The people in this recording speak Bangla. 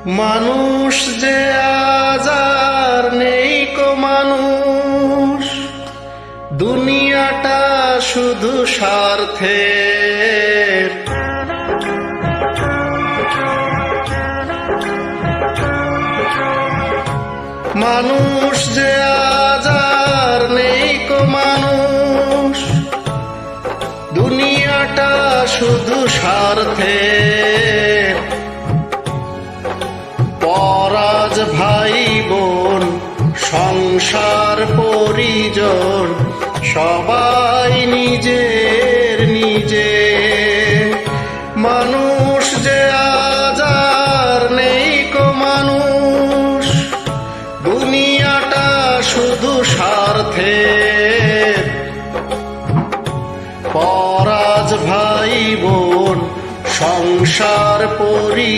মানুষ যে আজ আর নেই কো মানুষ, দুনিয়াটা শুধু স্বার্থের। মানুষ যে আজ আর নেই কো মানুষ, দুনিয়াটা শুধু স্বার্থের। পরাজ ভাই বোন সংসার পরিজন সবাই নিজের নিজে। মানুষ যে আজ আর নেই কো মানুষ, দুনিয়াটা শুধু স্বার্থের। পরাজ ভাই বোন সংসার পরি